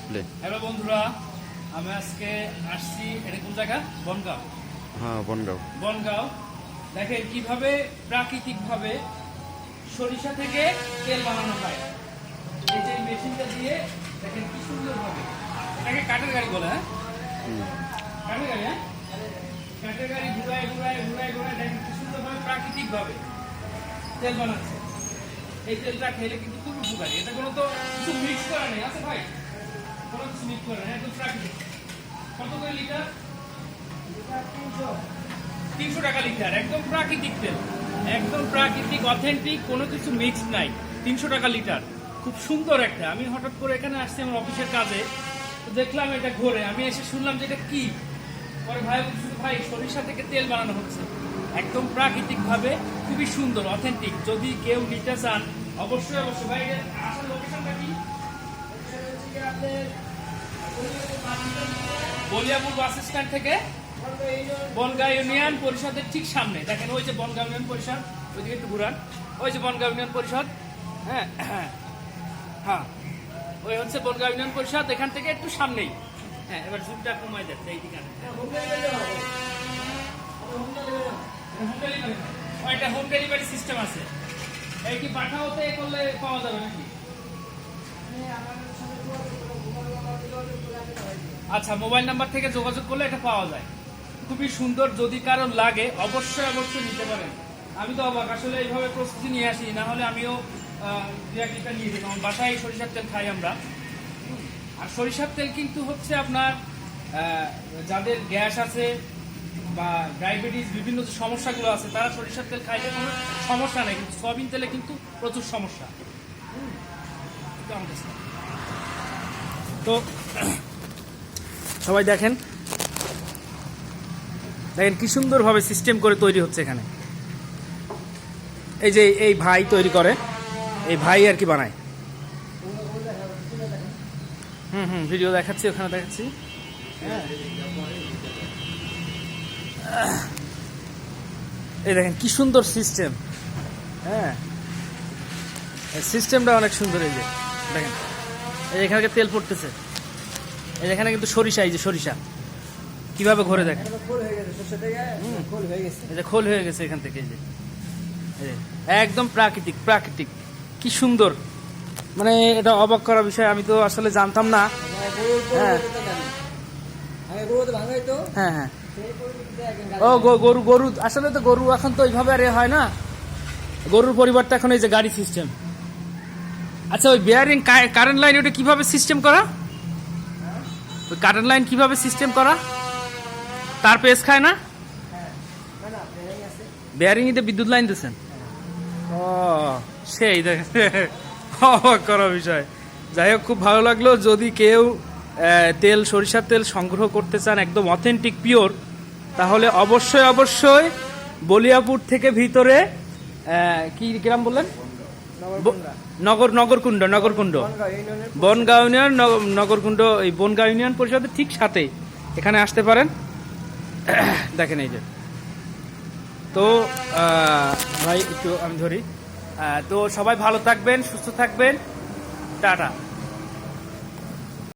Play. Hello বন্ধুরা, আমি আজকে আসছি এটা কোন জায়গা? বনগাঁও। হ্যাঁ, বনগাঁও দেখেন কিভাবে প্রাকৃতিক ভাবে সরিষা থেকে তেল বানানো হয়। এই যে মেশিনটা দিয়ে দেখেন কি সুন্দর ভাবে, এটাকে কাঠের গাড়ি বলে। হ্যাঁ, কাঠের গাড়ি। হ্যাঁ, কাঠের গাড়ি ঘুরায় ঘুরায় ঘুরায় ঘুরায় দেখেন কি সুন্দর ভাবে প্রাকৃতিক ভাবে তেল বানাচ্ছে। এই তেলটা খেলে কিন্তু খুব উপকারী। এটা কোনো তো কিছু মিক্স করা নেই আছে ভাই, কোনো কিছু মিক্স করা নেই, একদম প্রাকৃতিক। কত করে লিটার? 300 টাকা লিটার। একদম প্রাকৃতিক তেল, একদম প্রাকৃতিক অথেন্টিক, কোনো কিছু মিক্স নাই। 300 টাকা লিটার, খুব সুন্দর একটা। আমি হঠাৎ করে এখানে আসছি আমার অফিসের কাজে, দেখলাম এটা ঘুরে, আমি এসে শুনলাম যে এটা কি। পরে ভাই বলছি, ভাই সরিষা থেকে তেল বানানো হচ্ছে একদম প্রাকৃতিক ভাবে, খুবই সুন্দর অথেন্টিক। যদি কেউ নিতে চান অবশ্যই অবশ্যই। ভাই আসল লোকেশনটা কি? বলিয়াপুর বাস স্ট্যান্ড থেকে বনগাঁ ইউনিয়ন পরিষদের ঠিক সামনে। দেখেন ওই যে বনগাঁ ইউনিয়ন পরিষদ, ওইদিকে একটু ঘুরান, ওই যে বনগাঁ ইউনিয়ন পরিষদ। হ্যাঁ হ্যাঁ, ওই হচ্ছে বনগাঁ ইউনিয়ন পরিষদ, এখান থেকে একটু সামনেই। হ্যাঁ, এবার জুমটা কমাই যাচ্ছে এইদিকে। ওইটা হোম ডেলিভারি সিস্টেম আছে। এই কি পাঠাওতে করলে পাওয়া যাবে নাকি? আচ্ছা, মোবাইল নাম্বার থেকে যোগাযোগ করলে এটা পাওয়া যায়। খুবই সুন্দর, যদি কারণ লাগে অবশ্যই অবশ্যই নিতে পারেন। আমি তো অবাক, আসলে এইভাবে প্রস্তুতি নিয়ে আসি, না হলে আমিও 2-1 লিটার নিয়ে যেতাম। বাসায় সরিষার তেল খাই আমরা। আর সরিষার তেল কিন্তু হচ্ছে আপনার যাদের গ্যাস আছে বা ডায়াবেটিস বিভিন্ন যে সমস্যাগুলো আছে, তারা সরিষার তেল খাইলে কোনো সমস্যা নেই। কিন্তু সয়াবিন তেলে কিন্তু প্রচুর সমস্যা। তো সবাই দেখেন দেখেন কি সুন্দরভাবে সিস্টেম করে তৈরি হচ্ছে এখানে। এই যে এই ভাই তৈরি করে, এই ভাই আর কি বানায়। ভিডিও দেখাচ্ছি, ওখানে দেখাচ্ছি। এই দেখেন কি সুন্দর সিস্টেম। হ্যাঁ, সিস্টেমটা অনেক সুন্দর। এই যে দেখেন, এই এখানে তেল পড়তেছে, এই এখানে কিন্তু সরিষা, এই যে সরিষা কিভাবে ঘুরে দেখেন, এই যে খোল হয়ে গেছে এখান থেকে। এই যে একদম প্রাকৃতিক প্রাকৃতিক, কি সুন্দর। মানে এটা অবাক করা বিষয়, আমি তো আসলে জানতাম না। হ্যাঁ হ্যাঁ হ্যাঁ, ও গরু গরু আসলে তো গরু এখন তো ওইভাবে আর হয় না, গরুর পরিবর্তে এখন এই যে গাড়ি সিস্টেম। আচ্ছা, ওই বেয়ারিং কারেন্ট লাইন ওটা কিভাবে সিস্টেম করা? ওই কারেন্ট লাইন কিভাবে সিস্টেম করা? তার পেস খায় না? বেয়ারিং এতে বিদ্যুৎ লাইন দিচ্ছেন? ও সেই দেখেন, অবাক করা বিষয়। যাই হোক, খুব ভালো লাগলো। যদি কেউ তেল সরিষার তেল সংগ্রহ করতে চান একদম অথেন্টিক পিওর, তাহলে অবশ্যই অবশ্যই বলিয়াপুর থেকে ভিতরে কি গ্রাম বললেন? নগরকুণ্ড বনগাঁও ইউনিয়ন নগরকুণ্ড, এই বনগাঁও ইউনিয়ন পরিষদের ঠিক সাথে এখানে আসতে পারেন। দেখেন এই যে, তো ভাই একটু আমি ধরি। তো সবাই ভালো থাকবেন, সুস্থ থাকবেন, টাটা।